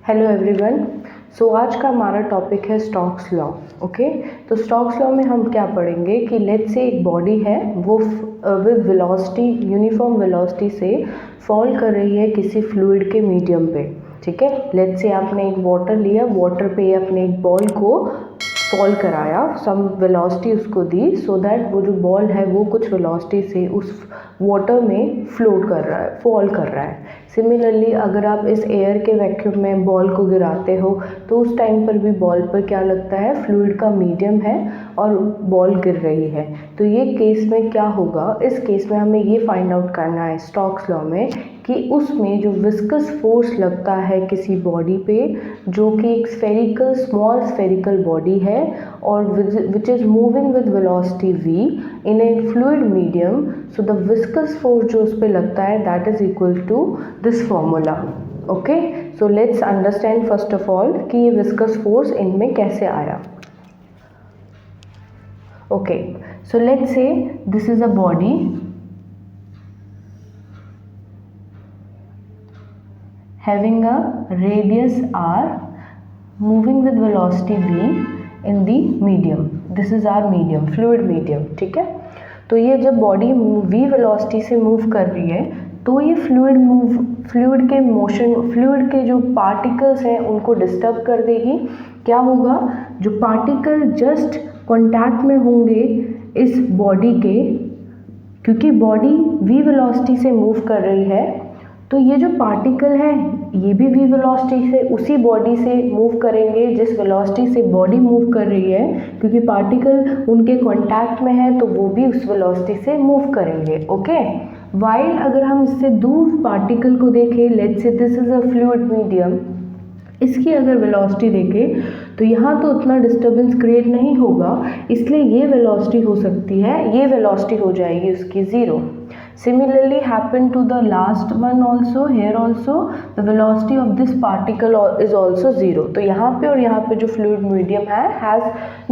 Hello everyone. आज का हमारा टॉपिक है स्टोक्स लॉ। ओके, तो स्टोक्स लॉ में हम क्या पढ़ेंगे कि लेट्स से एक बॉडी है वो विद वेलोसिटी यूनिफॉर्म वेलोसिटी से फॉल कर रही है किसी फ्लूइड के मीडियम पे। ठीक है, लेट्स से आपने एक वाटर लिया, वाटर पे आपने एक बॉल को फॉल कराया, सम वेलोसिटी उसको दी सो दैट वो जो बॉल है वो कुछ वेलोसिटी से उस वाटर में फ्लोट कर रहा है, फॉल कर रहा है। सिमिलरली अगर आप इस एयर के वैक्यूम में बॉल को गिराते हो तो उस टाइम पर भी बॉल पर क्या लगता है, फ्लूइड का मीडियम है और बॉल गिर रही है। तो ये केस में क्या होगा, इस केस में हमें ये फाइंड आउट करना है स्टोक्स लॉ में कि उसमें जो विस्कस फोर्स लगता है किसी बॉडी पे जो कि एक स्फेरिकल स्मॉल स्फेरिकल बॉडी है और which is moving with velocity v in a fluid medium, so the viscous force जो उस पर लगता है that is equal to this formula. Okay, so let's understand first of all कि ये viscous force इनमें कैसे आया। Okay, so let's say this is a body having a radius r moving with velocity v in the medium. This is our medium, fluid medium. ठीक है, तो ये जब बॉडी v वेलोसिटी से मूव कर रही है तो ये फ्लूइड के मोशन, फ्लूइड के जो पार्टिकल्स हैं उनको डिस्टर्ब कर देगी। क्या होगा, जो पार्टिकल जस्ट कॉन्टैक्ट में होंगे इस बॉडी के, क्योंकि बॉडी v वेलोसिटी से मूव कर रही है तो ये जो पार्टिकल है ये भी v वेलोसिटी से उसी बॉडी से मूव करेंगे जिस वेलोसिटी से बॉडी मूव कर रही है, क्योंकि पार्टिकल उनके कांटेक्ट में है तो वो भी उस वेलोसिटी से मूव करेंगे। ओके, वाइल अगर हम इससे दूर पार्टिकल को देखें, let's say this is a fluid medium, इसकी अगर वेलोसिटी देखें तो यहाँ तो उतना डिस्टर्बेंस क्रिएट नहीं होगा, इसलिए ये वेलोसिटी हो सकती है, ये वेलोसिटी हो जाएगी उसकी zero. Similarly happen to the last one also, here also the velocity of this particle is also zero. तो यहाँ पे और यहाँ पे जो fluid medium है has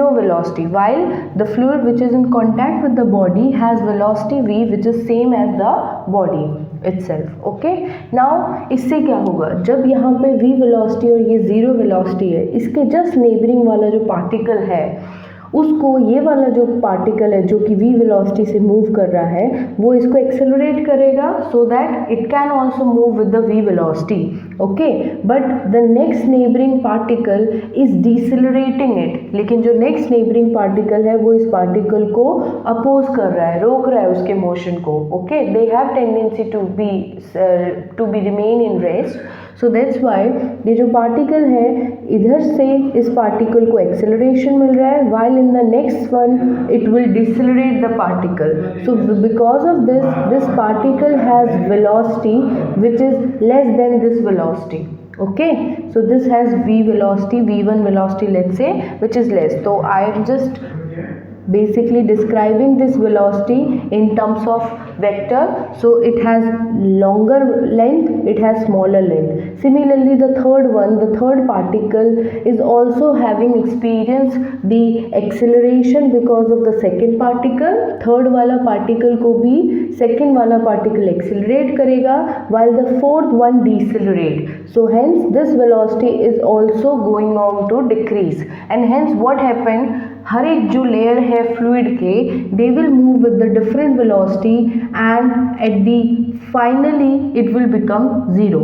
no velocity, while the fluid which is in contact with the body has velocity v which is same as the body itself. Okay, now इससे क्या होगा, जब यहाँ पे v velocity और ये zero velocity है, इसके just neighboring वाला जो particle है उसको ये वाला जो पार्टिकल है जो कि v वेलोसिटी से मूव कर रहा है वो इसको एक्सेलरेट करेगा so that it can also move with the v velocity. Okay, but the next neighbouring particle is decelerating it, लेकिन जो नेक्स्ट नेबरिंग पार्टिकल है वो इस पार्टिकल को अपोज कर रहा है, रोक रहा है उसके मोशन को। Okay, they have tendency to be remain in rest, so that's why ये जो पार्टिकल है इधर से इस पार्टिकल को एक्सेलरेशन मिल रहा है, while in the next one it will decelerate the particle. So because of this particle has velocity which is less than this velocity. Okay, so this has v velocity, v1 velocity let's say, which is less. So I am just basically describing this velocity in terms of vector, so it has longer length, it has smaller length. Similarly the third particle is also having experienced the acceleration because of the second particle, third वाला particle को भी second वाला particle accelerate करेगा while the fourth one decelerate, so hence this velocity is also going on to decrease, and hence what happened, हर एक जो layer है fluid के they will move with the different velocity and at the finally it will become zero.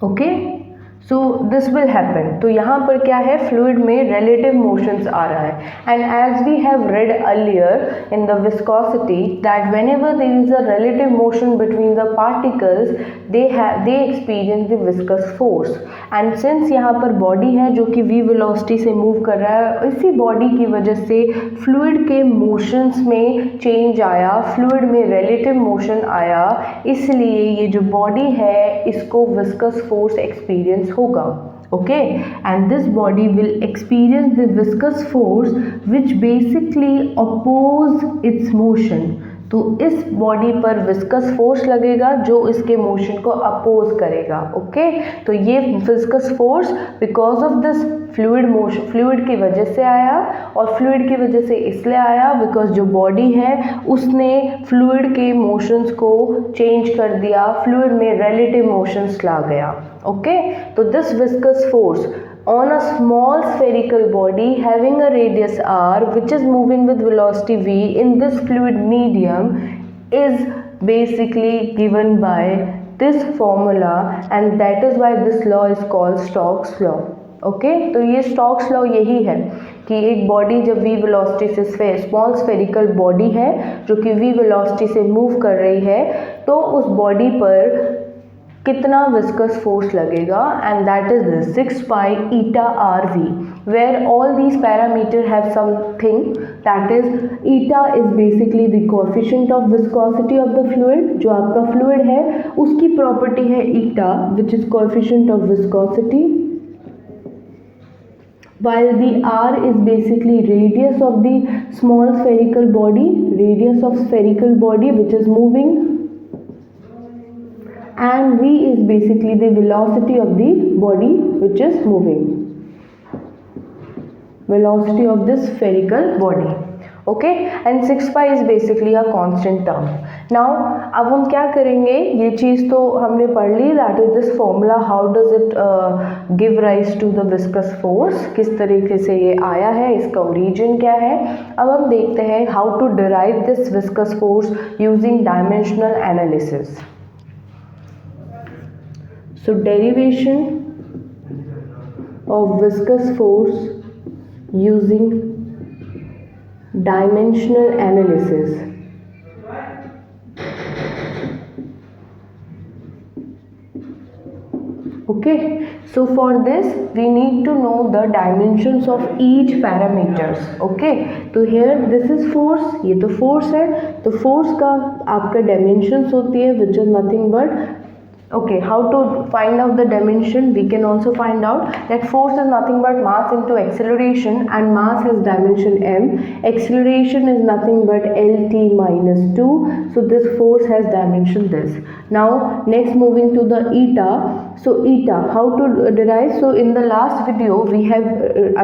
Okay, so this will happen. तो यहाँ पर क्या है, fluid में रिलेटिव मोशंस आ रहा है, and as we have read earlier in the viscosity that whenever there is a relative motion between the particles they experience the viscous force, and since यहाँ पर बॉडी है जो कि v वेलोसिटी से move कर रहा है, इसी बॉडी की वजह से फ्लूइड के मोशंस में चेंज आया, फ्लूइड में रिलेटिव मोशन आया, इसलिए ये जो बॉडी है इसको विस्कस फोर्स एक्सपीरियंस होगा। Okay, and this body will experience the viscous force which basically oppose its motion. तो इस बॉडी पर विस्कस फोर्स लगेगा जो इसके मोशन को अपोज करेगा। ओके, तो ये viscous force because of this fluid motion, fluid की वजह से आया, और फ्लूइड की वजह से इसलिए आया बिकॉज जो बॉडी है उसने फ्लूइड के मोशंस को चेंज कर दिया, फ्लूइड में रिलेटिव मोशंस ला गया। ओके, तो this viscous force on a small spherical body having a radius r which is moving with velocity v in this fluid medium is basically given by this formula, and that is why this law is called Stokes law। Okay, तो ये Stokes law यही है कि एक body जब v velocity से, small spherical body है जो कि v वेलोसिटी से मूव कर रही है, तो उस बॉडी पर कितना विस्कस फोर्स लगेगा, and that is this 6 pi eta r v, where all these parameter have something, that is eta is basically the coefficient of viscosity of the fluid, जो आपका फ्लूइड है उसकी प्रॉपर्टी है eta which is coefficient of viscosity, while the r is basically radius of the small spherical body, radius of spherical body which is moving, and v is basically the velocity of the body which is moving, velocity of this spherical body। Okay, and 6 pi is basically a constant term. Now अब हम क्या करेंगे, ये चीज़ तो हमने पढ़ ली, that is this formula, how does it give rise to the viscous force, किस तरीके से ये आया है, इसका ओरिजिन क्या है। अब हम देखते हैं how to derive this viscous force using dimensional analysis. So derivation of viscous force using dimensional analysis। Okay, so for this we need to know the dimensions of each parameters। Okay, तो here this is force, ये तो force है, तो force का आपका dimensions होती है which is nothing but, okay, how to find out the dimension, we can also find out that force is nothing but mass into acceleration, and mass has dimension m, acceleration is nothing but lt minus 2, so this force has dimension this। Now next moving to the eta, so eta how to derive, so in the last video we have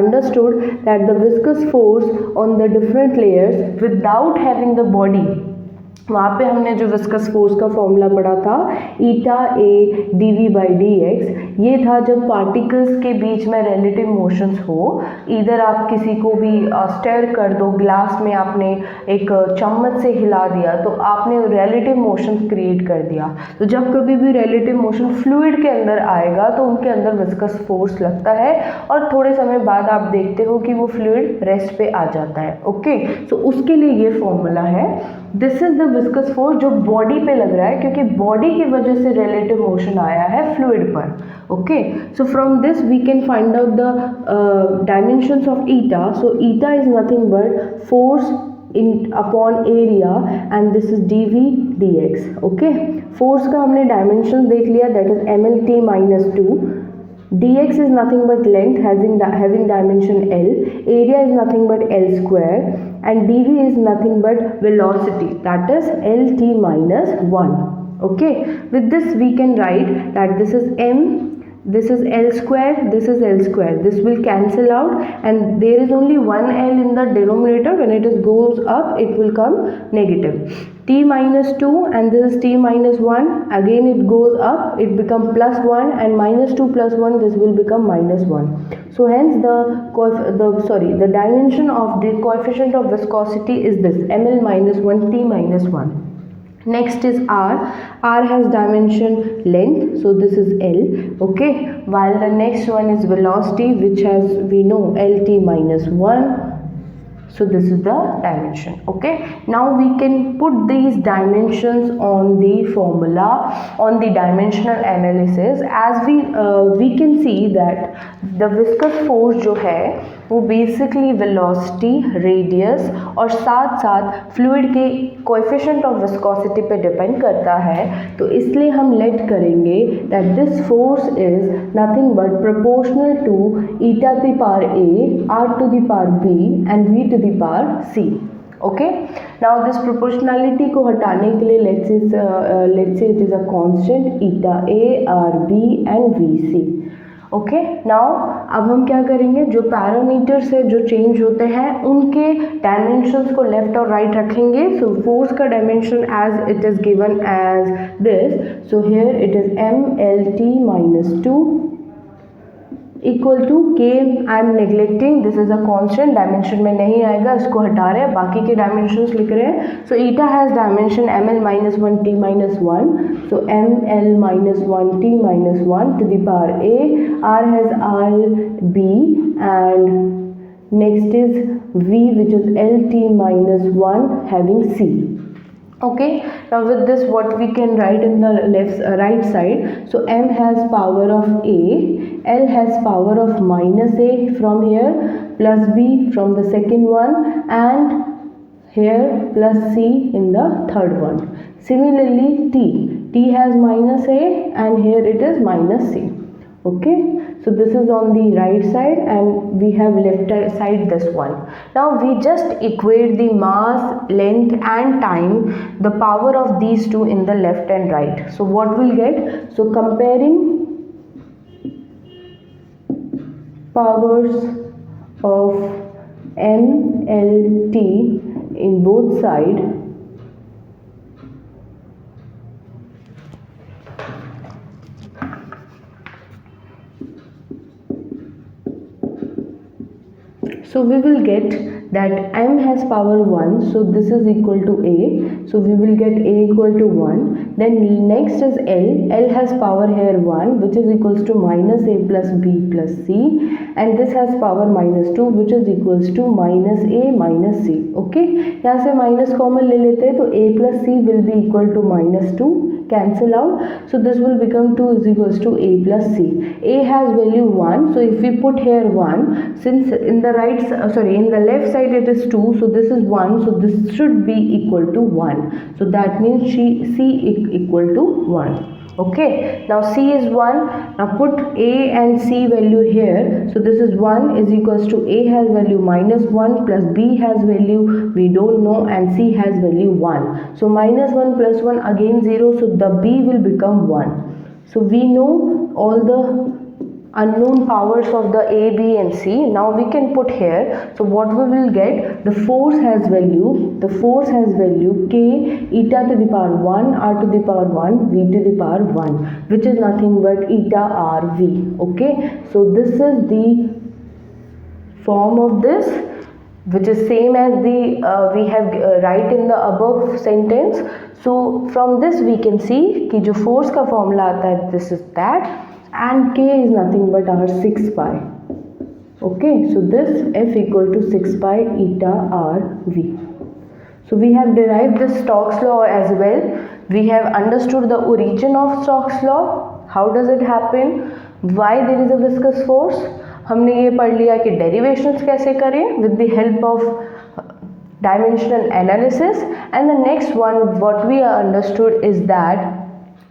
understood that the viscous force on the different layers without having the body, वहाँ पे हमने जो viscous force का formula पढ़ा था eta a d v by d x, ये था जब पार्टिकल्स के बीच में रिलेटिव मोशंस हो, इधर आप किसी को भी स्टेयर कर दो, ग्लास में आपने एक चम्मच से हिला दिया तो आपने रिलेटिव मोशंस क्रिएट कर दिया, तो जब कभी भी रिलेटिव मोशन फ्लूइड के अंदर आएगा तो उनके अंदर विस्कस फोर्स लगता है, और थोड़े समय बाद आप देखते हो कि वो फ्लूइड रेस्ट पे आ जाता है। ओके, तो उसके लिए ये फॉर्मूला है, this is the viscous force जो बॉडी पे लग रहा है, क्योंकि बॉडी की वजह से रिलेटिव मोशन आया है फ्लूइड पर। Okay, so from this we can find out the dimensions of eta. So eta is nothing but force in upon area, and this is D V D X. Okay, force का हमने dimension देख लिया, that is M L T minus 2, dx is nothing but length having dimension L, area is nothing but L square, and dv is nothing but velocity, that is Lt minus 1. Okay, with this we can write that this is m, this is L square, this is L square, this will cancel out, and there is only one L in the denominator, when it is goes up it will come negative, t minus 2 and this is t minus 1, again it goes up, it become plus 1, and minus 2 plus 1, this will become minus 1. So hence the dimension of the coefficient of viscosity is this ml minus 1 t minus 1. Next is r. R has dimension length, so this is L. Okay, while the next one is velocity, which has, we know, Lt minus 1. So this is the dimension. Okay, now we can put these dimensions on the formula, on the dimensional analysis, as we can see that the viscous force जो है वो basically velocity, radius और साथ साथ fluid के coefficient of viscosity पे depend करता है, तो इसलिए हम लेट करेंगे that this force is nothing but proportional to eta to the power a, r to the power b and v to the power c। Okay, now this proportionality को हटाने के लिए let's say it is a constant eta A R B and V C. Okay, now अब हम क्या करेंगे, जो parameter से जो चेंज होते हैं उनके डायमेंशंस को लेफ्ट और राइट रखेंगे। सो फोर्स का dimension as it is given as this, so here it is mlt-2 equal to k, I am neglecting, this is a constant, dimension में नहीं आएगा, इसको हटा रहे हैं, बाकी के डायमेंशंस लिख रहे हैं। So eta has dimension ml-1t-1, so ml-1t-1 to the power a, r has rb and next is v which is lt-1 having c. Okay, now with this what we can write in the right side, so m has power of a, l has power of minus a from here, plus b from the second one, and here plus c in the third one. Similarly t has minus a and here it is minus c. Okay, so this is on the right side and we have left side this one. Now we just equate the mass, length and time, the power of these two in the left and right. So what we'll get, so comparing powers of m, l, t in both sides, so we will get that m has power 1, so this is equal to a, so we will get a equal to 1. Then next is l has power here 1 which is equals to minus a plus b plus c, and this has power minus 2 which is equals to minus a minus c. Okay, यहाँ से minus common ले लेते हैं, तो a plus c will be equal to minus 2, cancel out, so this will become 2 is equals to a plus c. A has value 1, so if we put here 1, since in the in the left side it is 2, so this is 1, so this should be equal to 1, so that means c equal to 1. Okay, now c is 1, now put a and c value here, so this is 1 is equals to a has value minus 1 plus b has value we don't know and c has value 1, so minus 1 plus 1 again 0, so the b will become 1. So we know all the unknown powers of the a, b and c. Now we can put here, so what we will get, the force has value k eta to the power 1 r to the power 1 v to the power 1, which is nothing but eta r v. Okay, so this is the form of this, which is same as the we have write in the above sentence. So from this we can see कि जो force का formula आता है, this is that, and k is nothing but our 6 pi. Okay, so this F equal to 6 pi eta r v. So we have derived the Stokes law as well. We have understood the origin of Stokes law. How does it happen? Why there is a viscous force? हमने ये पढ़ लिया कि derivations कैसे करें with the help of dimensional analysis. And the next one what we understood is that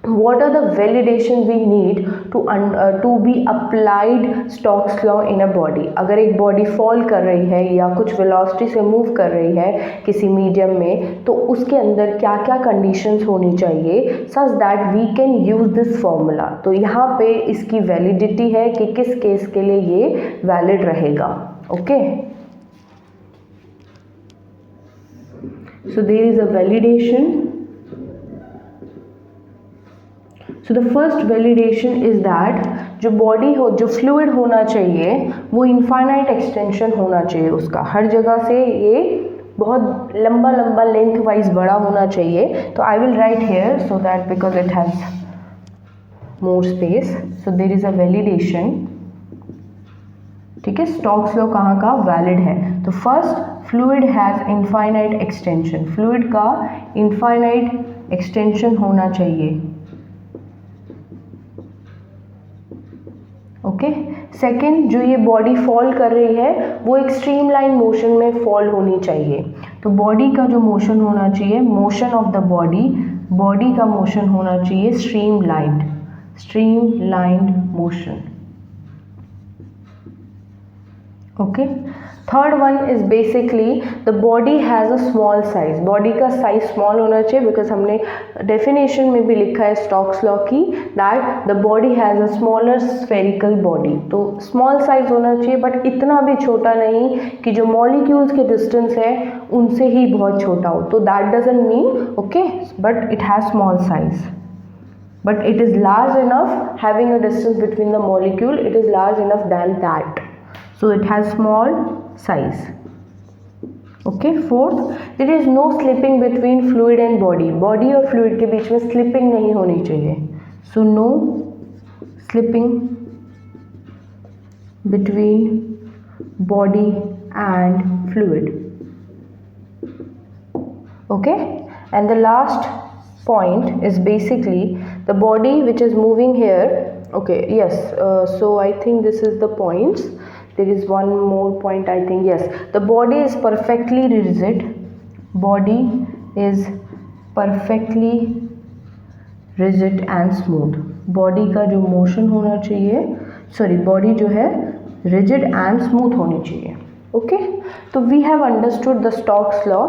what are the validation we need to be applied Stokes law in a body. अगर एक body fall कर रही है या कुछ velocity से move कर रही है किसी मीडियम में, तो उसके अंदर क्या क्या कंडीशंस होनी चाहिए such that we can use this formula. तो यहाँ पे इसकी वैलिडिटी है कि किस केस के लिए ये वैलिड रहेगा. Okay, so there is a validation. So the first validation is that जो बॉडी हो, जो फ्लूइड होना चाहिए वो इनफाइनाइट एक्सटेंशन होना चाहिए उसका, हर जगह से ये बहुत लंबा लंबा लेंथ वाइज बड़ा होना चाहिए. तो I will write here so that because it has more space. So there is a validation. ठीक है, स्टोक्स लॉ कहाँ का वैलिड है. तो first, fluid has infinite extension, fluid का इनफाइनाइट एक्सटेंशन होना चाहिए. ओके, सेकेंड, जो ये बॉडी फॉल कर रही है वो एक स्ट्रीमलाइन मोशन में फॉल होनी चाहिए. तो बॉडी का जो मोशन होना चाहिए, मोशन ऑफ द बॉडी का मोशन होना चाहिए streamlined motion. Okay. Third one is basically the body has a small size, body का साइज स्मॉल होना चाहिए, बिकॉज हमने डेफिनेशन में भी लिखा है स्टोक्स लॉ की that the body has a smaller spherical body. तो स्मॉल साइज होना चाहिए, बट इतना भी छोटा नहीं कि जो मॉलिक्यूल्स के डिस्टेंस है उनसे ही बहुत छोटा हो, तो that doesn't mean okay, but it has small size, but it is large enough, having a distance between the molecule, it is large enough than that, so it has small size. Okay, fourth, there is no slipping between fluid and body, body और fluid के बीच में slipping नहीं होनी चाहिए, so no slipping between body and fluid. Okay, and the last point is basically the body which is moving here. Okay, yes, so I think this is the points. There is one more point, I think. Yes, the body is perfectly rigid, body is perfectly rigid and smooth, body का जो motion होना चाहिए, sorry, body जो है rigid and smooth होनी चाहिए. Okay, तो we have understood the Stokes law,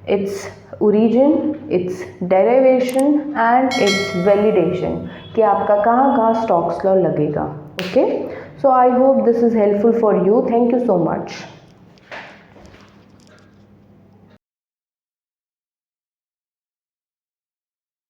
its origin, its derivation and its validation, कि आपका कहाँ कहाँ Stokes law लगेगा. Okay, so I hope this is helpful for you. Thank you so much.